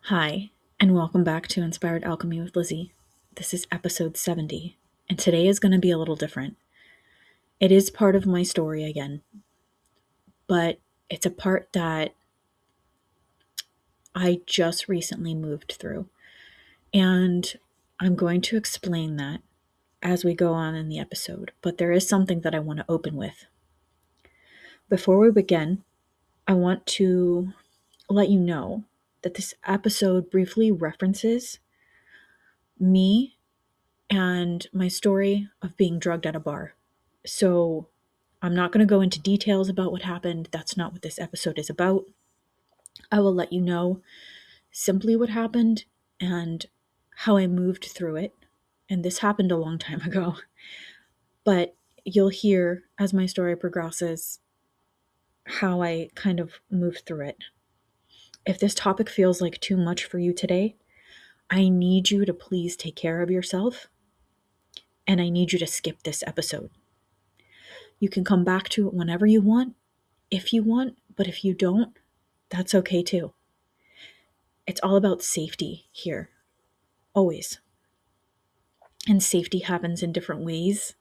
Hi, and welcome back to Inspired Alchemy with Lizzie. This is episode 70, and today is going to be a little different. It is part of my story again, but it's a part that I just recently moved through, and I'm going to explain that as we go on in the episode, but there is something that I want to open with. Before we begin, I want to let you know that this episode briefly references me and my story of being drugged at a bar. So I'm not going to go into details about what happened. That's not what this episode is about. I will let you know simply what happened and how I moved through it. And this happened a long time ago. But you'll hear as my story progresses how I kind of moved through it. If this topic feels like too much for you today, I need you to please take care of yourself, and I need you to skip this episode. You can come back to it whenever you want, if you want, but if you don't, that's okay too. It's all about safety here, always. And safety happens in different ways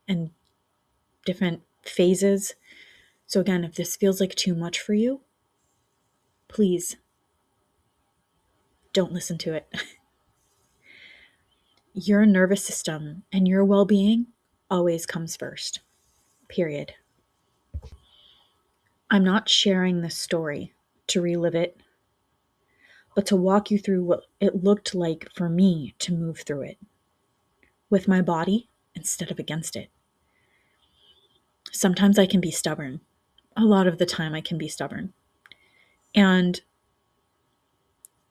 and different phases. So, again, if this feels like too much for you, please don't listen to it. Your nervous system and your well being always comes first, period. I'm not sharing this story to relive it, but to walk you through what it looked like for me to move through it with my body instead of against it. Sometimes I can be stubborn. A lot of the time, I can be stubborn. And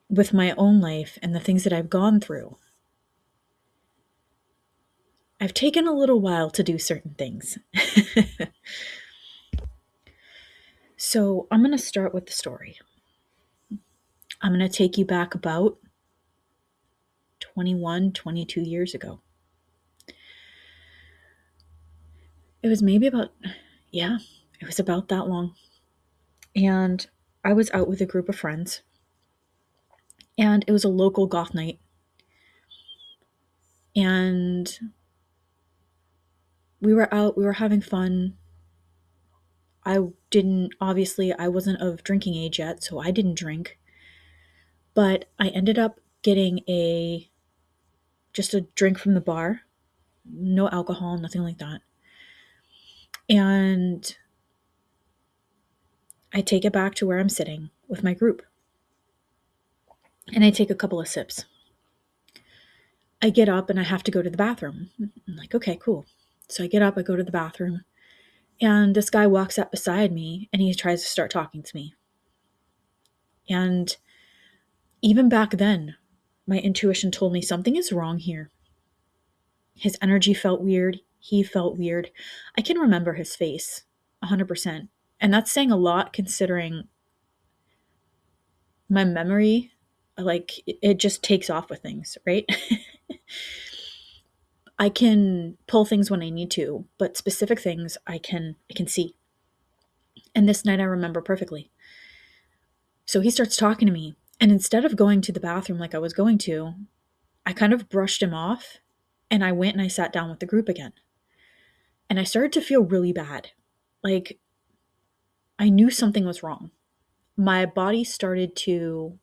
with my own life and the things that I've gone through, I've taken a little while to do certain things. So I'm going to start with the story. I'm going to take you back about 21, 22 years ago. It was maybe about, it was about that long. And I was out with a group of friends, and it was a local goth night. And we were out, we were having fun. I wasn't of drinking age yet, so I didn't drink. But I ended up getting just a drink from the bar. No alcohol, nothing like that. And I take it back to where I'm sitting with my group. And I take a couple of sips. I get up and I have to go to the bathroom. I'm like, okay, cool. So I get up, I go to the bathroom, and this guy walks up beside me and he tries to start talking to me. And even back then, my intuition told me something is wrong here. His energy felt weird. He felt weird. I can remember his face 100%. And that's saying a lot considering my memory, like, it just takes off with things, right? I can pull things when I need to, but specific things I can see. And this night I remember perfectly. So he starts talking to me, and instead of going to the bathroom like I was going to, I kind of brushed him off, and I went and I sat down with the group again. And I started to feel really bad. Like, I knew something was wrong. My body started to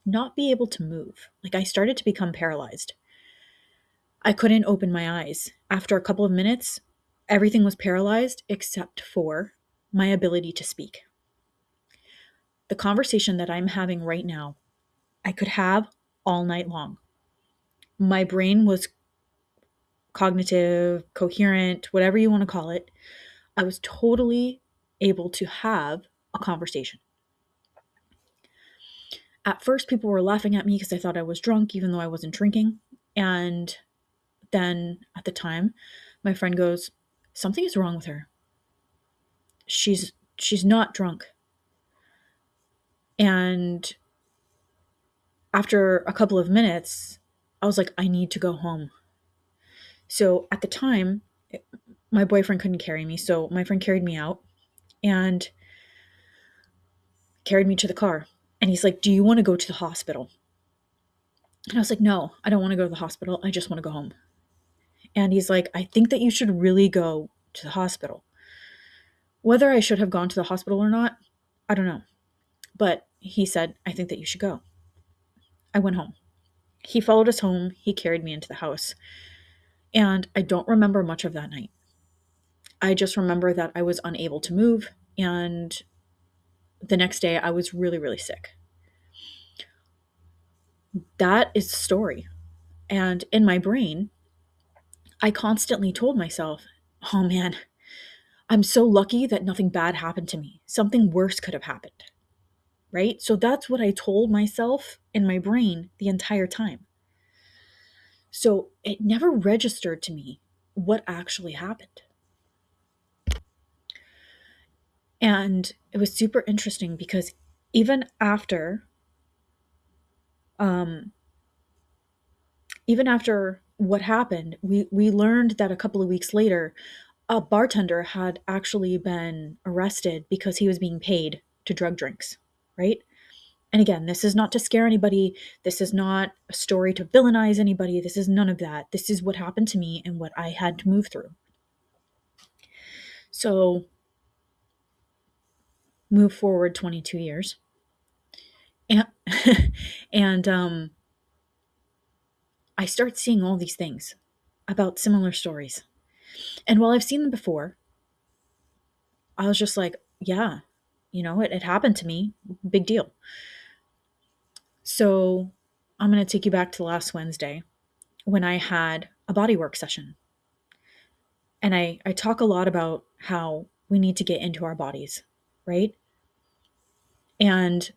not be able to move. Like, I started to become paralyzed. I couldn't open my eyes. After a couple of minutes, everything was paralyzed except for my ability to speak. The conversation that I'm having right now, I could have all night long. My brain was cognitive, coherent, whatever you want to call it. I was totally able to have a conversation. At first, people were laughing at me because I thought I was drunk, even though I wasn't drinking. And then at the time, my friend goes, "Something is wrong with her. She's not drunk." And after a couple of minutes, I was like, I need to go home. So at the time, my boyfriend couldn't carry me, so my friend carried me out and carried me to the car. And he's like, do you want to go to the hospital? And I was like, no, I don't want to go to the hospital. I just want to go home. And he's like, I think that you should really go to the hospital. Whether I should have gone to the hospital or not, I don't know. But he said, I think that you should go. I went home. He followed us home. He carried me into the house. And I don't remember much of that night. I just remember that I was unable to move. And the next day, I was really, really sick. That is the story. And in my brain, I constantly told myself, oh man, I'm so lucky that nothing bad happened to me. Something worse could have happened. Right? So that's what I told myself in my brain the entire time. So it never registered to me what actually happened. And it was super interesting because even after um even after what happened, we learned that a couple of weeks later a bartender had actually been arrested because he was being paid to drug drinks, right? And again, this is not to scare anybody. This is not a story to villainize anybody. This is none of that. This is what happened to me and what I had to move through. So, move forward 22 years. And, and I start seeing all these things about similar stories. And while I've seen them before, I was just like, yeah, it happened to me. Big deal. So, I'm going to take you back to last Wednesday when I had a bodywork session. And I talk a lot about how we need to get into our bodies, right? And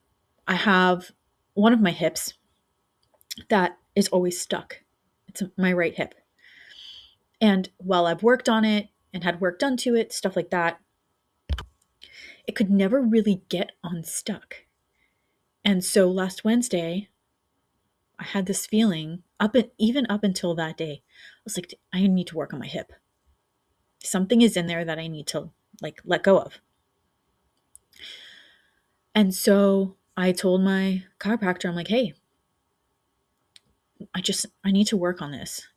I have one of my hips that is always stuck. It's my right hip. And while I've worked on it and had work done to it, stuff like that, it could never really get unstuck. And so last Wednesday, I had this feeling even up until that day. I was like, I need to work on my hip. Something is in there that I need to let go of. And so I told my chiropractor, I'm like, hey, I need to work on this.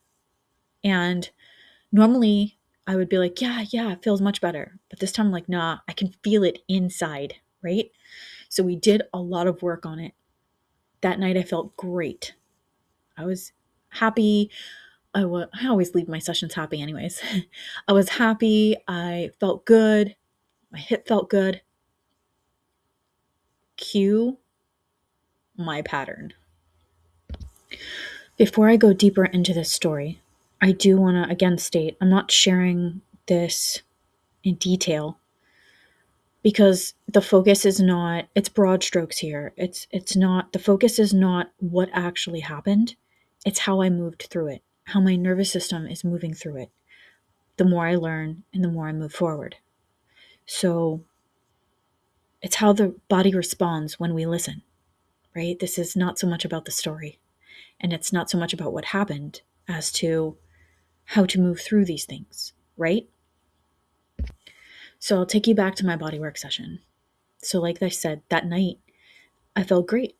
And normally I would be like, yeah, it feels much better. But this time I'm like, nah, I can feel it inside, right? So we did a lot of work on it. That night I felt great. I was happy. I always leave my sessions happy anyways. I was happy. I felt good. My hip felt good. Cue my pattern. Before I go deeper into this story, I do want to again state I'm not sharing this in detail because the focus is not, it's broad strokes here. It's not, the focus is not what actually happened. It's how I moved through it, how my nervous system is moving through it. The more I learn and the more I move forward. So it's how the body responds when we listen, right? This is not so much about the story, and it's not so much about what happened as to how to move through these things, right? So I'll take you back to my bodywork session. So like I said, that night I felt great.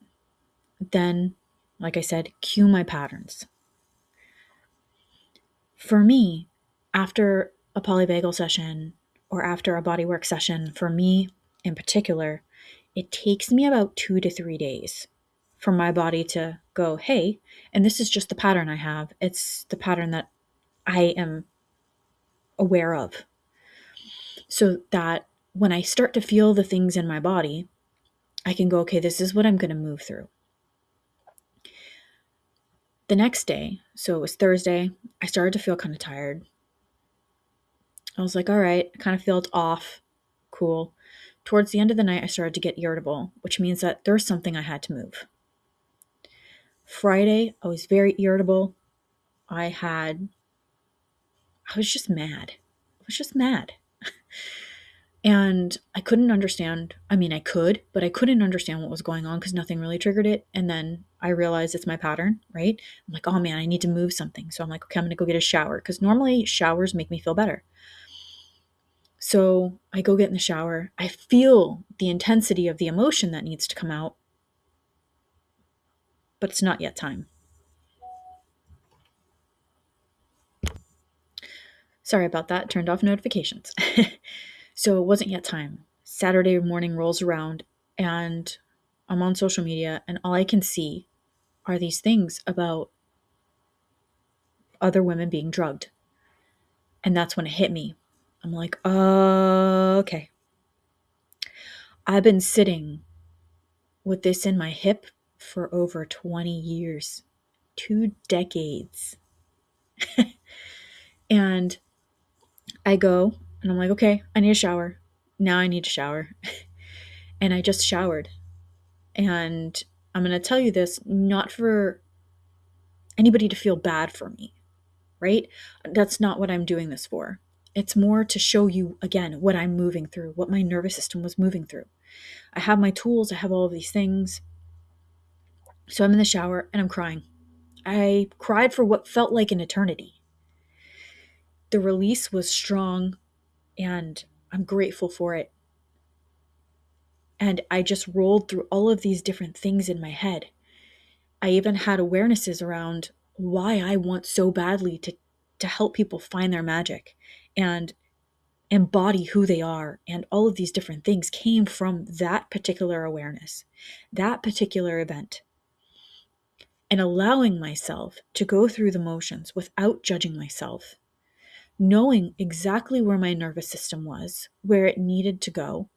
Then, like I said, cue my patterns. For me, after a polyvagal session or after a bodywork session, for me in particular, it takes me about 2 to 3 days for my body to go, hey, and this is just the pattern I have. It's the pattern that I am aware of. So that when I start to feel the things in my body, I can go, okay, this is what I'm going to move through. The next day, so it was Thursday, I started to feel kind of tired. I was like, all right, I kind of felt off. Cool. Towards the end of the night, I started to get irritable, which means that there was something I had to move. Friday, I was very irritable. I was just mad. I was just mad. And I couldn't understand. I mean, I could, but I couldn't understand what was going on because nothing really triggered it. And then I realized it's my pattern, right? I'm like, oh man, I need to move something. So I'm like, okay, I'm going to go get a shower because normally showers make me feel better. So I go get in the shower. I feel the intensity of the emotion that needs to come out. but it's not yet time. Sorry about that. Turned off notifications. So it wasn't yet time. Saturday morning rolls around and I'm on social media and all I can see are these things about other women being drugged. And that's when it hit me. I'm like, okay. I've been sitting with this in my hip for over 20 years, 2 decades. And I go and I'm like, okay, I need a shower. Now I need a shower. And I just showered. And I'm going to tell you this not for anybody to feel bad for me, right? That's not what I'm doing this for. It's more to show you, again, what I'm moving through, what my nervous system was moving through. I have my tools, I have all of these things. So I'm in the shower and I'm crying. I cried for what felt like an eternity. The release was strong and I'm grateful for it. And I just rolled through all of these different things in my head. I even had awarenesses around why I want so badly to help people find their magic and embody who they are. And all of these different things came from that particular awareness, that particular event. And allowing myself to go through the motions without judging myself, knowing exactly where my nervous system was, where it needed to go,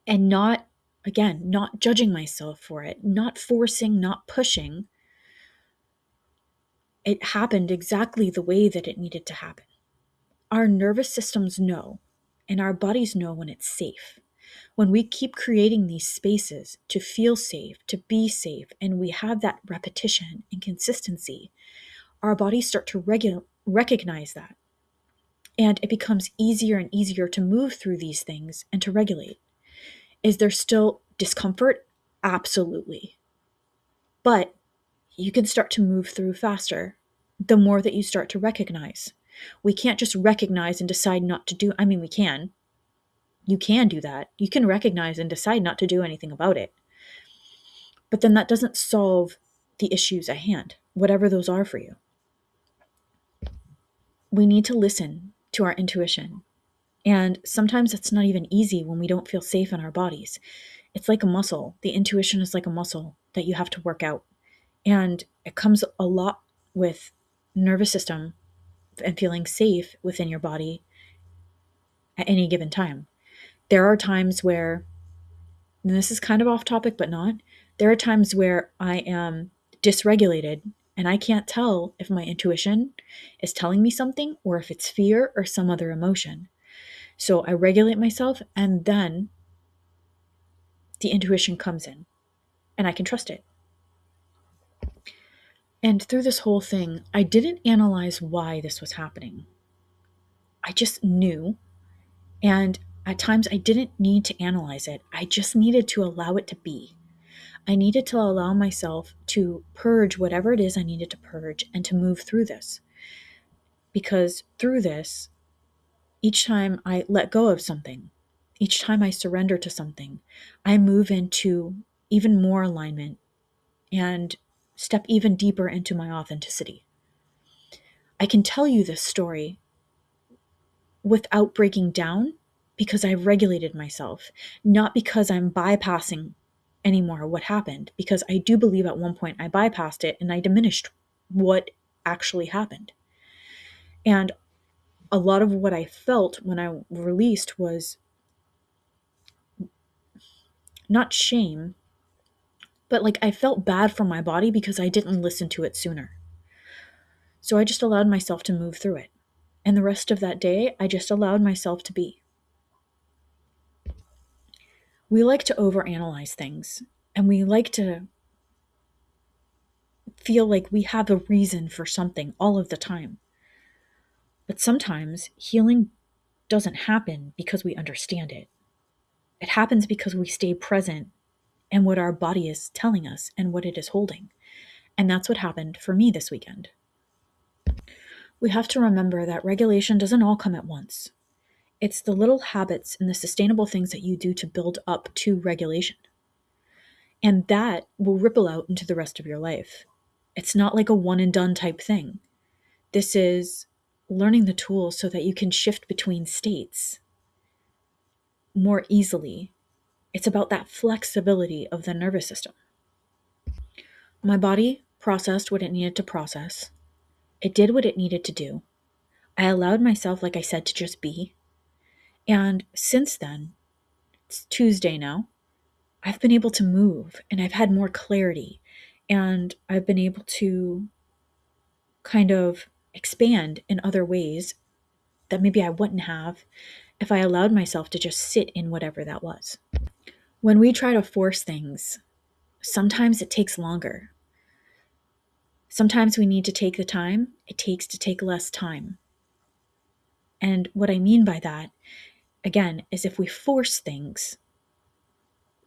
and not, again, not judging myself for it, not forcing, not pushing. It happened exactly the way that it needed to happen. Our nervous systems know, and our bodies know when it's safe. When we keep creating these spaces to feel safe, to be safe, and we have that repetition and consistency, our bodies start to recognize that. And it becomes easier and easier to move through these things and to regulate. Is there still discomfort? Absolutely. But you can start to move through faster the more that you start to recognize. We can't just recognize and decide not to do. I mean, we can. You can do that. You can recognize and decide not to do anything about it. But then that doesn't solve the issues at hand, whatever those are for you. We need to listen to our intuition. And sometimes it's not even easy when we don't feel safe in our bodies. It's like a muscle. The intuition is like a muscle that you have to work out. And it comes a lot with nervous system and feeling safe within your body at any given time. There are times where, and this is kind of off topic, but not, there are times where I am dysregulated and I can't tell if my intuition is telling me something or if it's fear or some other emotion. So I regulate myself and then the intuition comes in and I can trust it. And through this whole thing, I didn't analyze why this was happening. I just knew. And at times I didn't need to analyze it. I just needed to allow it to be. I needed to allow myself to purge whatever it is I needed to purge and to move through this. Because through this, each time I let go of something, each time I surrender to something, I move into even more alignment and step even deeper into my authenticity. I can tell you this story without breaking down because I've regulated myself, not because I'm bypassing anymore what happened, because I do believe at one point I bypassed it and I diminished what actually happened. And a lot of what I felt when I released was not shame, but like I felt bad for my body because I didn't listen to it sooner. So I just allowed myself to move through it. And the rest of that day, I just allowed myself to be. We like to overanalyze things, and we like to feel like we have a reason for something all of the time. But sometimes healing doesn't happen because we understand it. It happens because we stay present in what our body is telling us and what it is holding. And that's what happened for me this weekend. We have to remember that regulation doesn't all come at once. It's the little habits and the sustainable things that you do to build up to regulation. And that will ripple out into the rest of your life. It's not like a one and done type thing. This is learning the tools so that you can shift between states more easily. It's about that flexibility of the nervous system. My body processed what it needed to process. It did what it needed to do. I allowed myself, like I said, to just be. And since then, it's Tuesday now, I've been able to move and I've had more clarity and I've been able to kind of expand in other ways that maybe I wouldn't have if I allowed myself to just sit in whatever that was. When we try to force things, sometimes it takes longer. Sometimes we need to take the time it takes to take less time. And what I mean by that, again, is if we force things,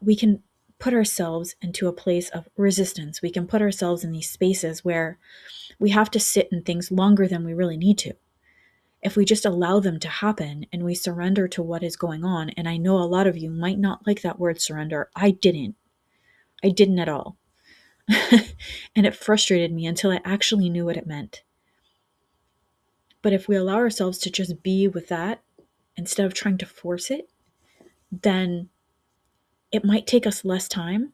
we can put ourselves into a place of resistance. We can put ourselves in these spaces where we have to sit in things longer than we really need to. If we just allow them to happen and we surrender to what is going on, and I know a lot of you might not like that word surrender. I didn't. I didn't at all. And it frustrated me until I actually knew what it meant. But if we allow ourselves to just be with that instead of trying to force it, then it might take us less time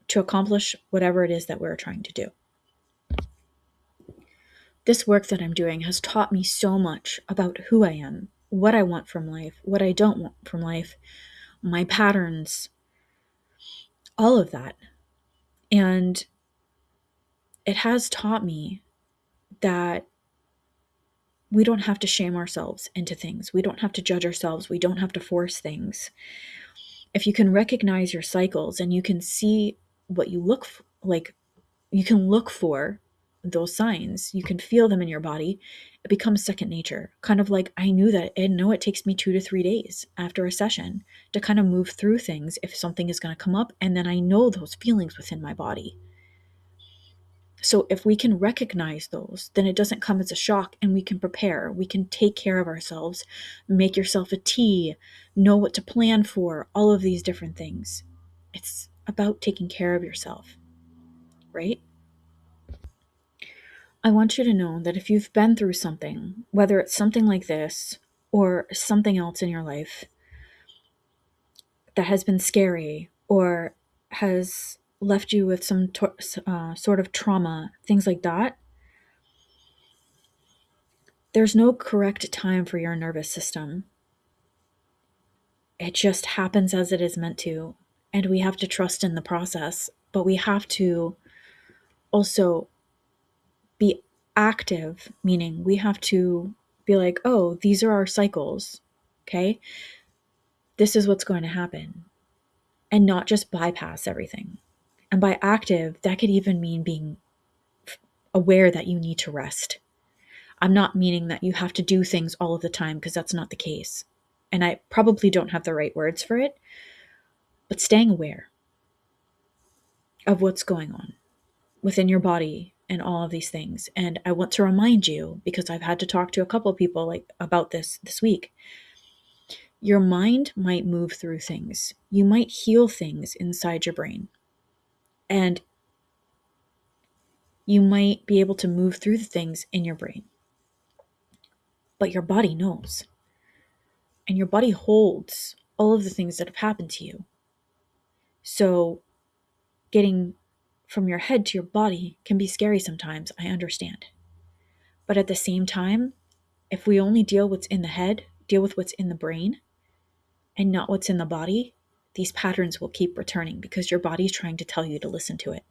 to accomplish whatever it is that we're trying to do. This work that I'm doing has taught me so much about who I am, what I want from life, what I don't want from life, my patterns, all of that. And it has taught me that we don't have to shame ourselves into things. We don't have to judge ourselves. We don't have to force things. If you can recognize your cycles and you can see what you look like, you can look for those signs, you can feel them in your body, it becomes second nature. Kind of like I know it takes me 2 to 3 days after a session to kind of move through things if something is going to come up, and then I know those feelings within my body. So if we can recognize those, then it doesn't come as a shock and we can prepare. We can take care of ourselves, make yourself a tea, know what to plan for, all of these different things. It's about taking care of yourself, right? I want you to know that if you've been through something, whether it's something like this or something else in your life that has been scary or has left you with some sort of trauma, things like that, there's no correct time for your nervous system. It just happens as it is meant to, and we have to trust in the process, but we have to also be active, meaning we have to be like, oh, these are our cycles, okay? This is what's going to happen, and not just bypass everything. And by active, that could even mean being aware that you need to rest. I'm not meaning that you have to do things all of the time, because that's not the case. And I probably don't have the right words for it, but staying aware of what's going on within your body and all of these things. And I want to remind you, because I've had to talk to a couple of people about this week. Your mind might move through things. You might heal things inside your brain. And you might be able to move through the things in your brain. But your body knows. And your body holds all of the things that have happened to you. So getting from your head to your body can be scary sometimes, I understand. But at the same time, if we only deal what's in the head, deal with what's in the brain, and not what's in the body, these patterns will keep returning because your body's trying to tell you to listen to it.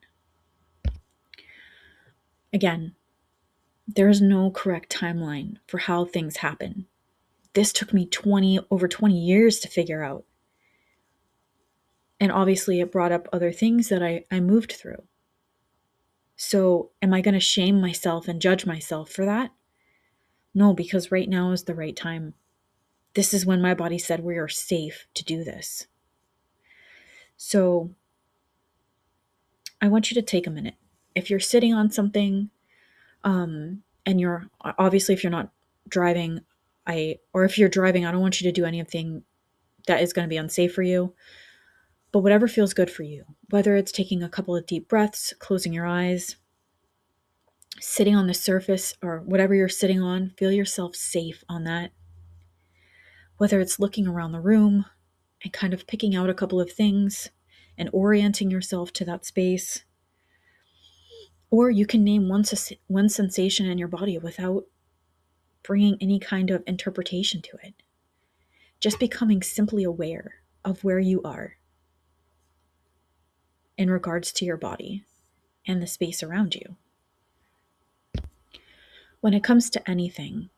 Again, there is no correct timeline for how things happen. This took me over 20 years to figure out. And obviously it brought up other things that I moved through. So am I going to shame myself and judge myself for that? No, because right now is the right time. This is when my body said we are safe to do this. So I want you to take a minute. If you're sitting on something, and you're obviously, if you're not driving, or if you're driving, I don't want you to do anything that is going to be unsafe for you. But whatever feels good for you, whether it's taking a couple of deep breaths, closing your eyes, sitting on the surface or whatever you're sitting on, feel yourself safe on that. Whether it's looking around the room and kind of picking out a couple of things and orienting yourself to that space. Or you can name one sensation in your body without bringing any kind of interpretation to it. Just becoming simply aware of where you are in regards to your body and the space around you. When it comes to anything,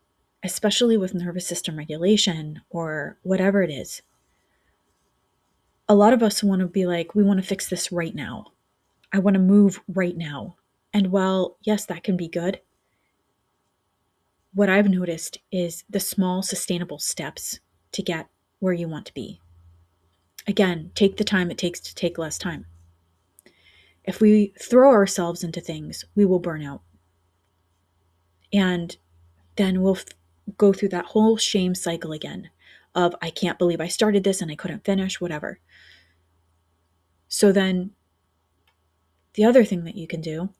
especially with nervous system regulation or whatever it is, a lot of us want to be like, we want to fix this right now. I want to move right now. And while, yes, that can be good, what I've noticed is the small, sustainable steps to get where you want to be. Again, take the time it takes to take less time. If we throw ourselves into things, we will burn out. And then we'll go through that whole shame cycle again of, I can't believe I started this and I couldn't finish, whatever. So then the other thing that you can do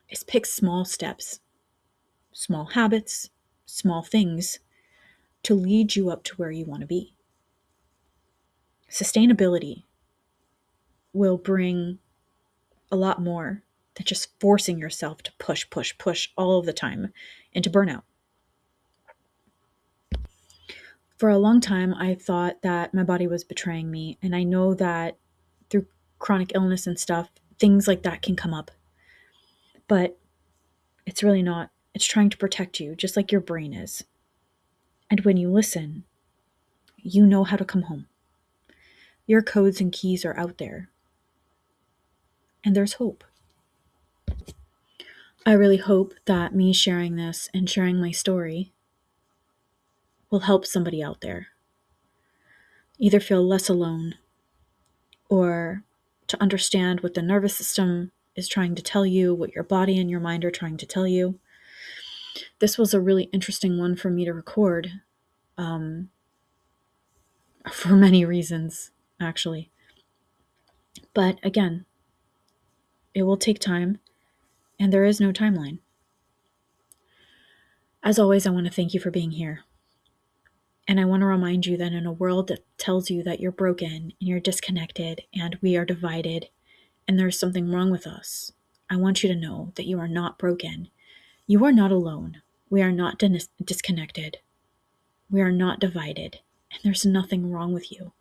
is pick small steps, small habits, small things to lead you up to where you want to be. Sustainability will bring a lot more than just forcing yourself to push all of the time into burnout. For a long time, I thought that my body was betraying me, and I know that through chronic illness and stuff, things like that can come up. But it's really not. It's trying to protect you, just like your brain is. And when you listen, you know how to come home. Your codes and keys are out there. And there's hope. I really hope that me sharing this and sharing my story will help somebody out there either feel less alone or to understand what the nervous system is trying to tell you, what your body and your mind are trying to tell you. This was a really interesting one for me to record for many reasons, actually. But again, it will take time, and there is no timeline. As always, I want to thank you for being here. And I want to remind you that in a world that tells you that you're broken and you're disconnected and we are divided and there's something wrong with us, I want you to know that you are not broken. You are not alone. We are not disconnected. We are not divided. And there's nothing wrong with you.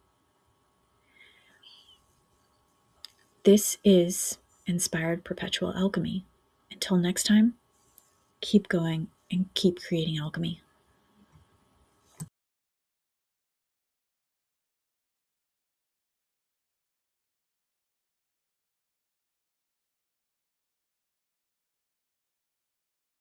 This is Inspired Perpetual Alchemy. Until next time, keep going and keep creating alchemy.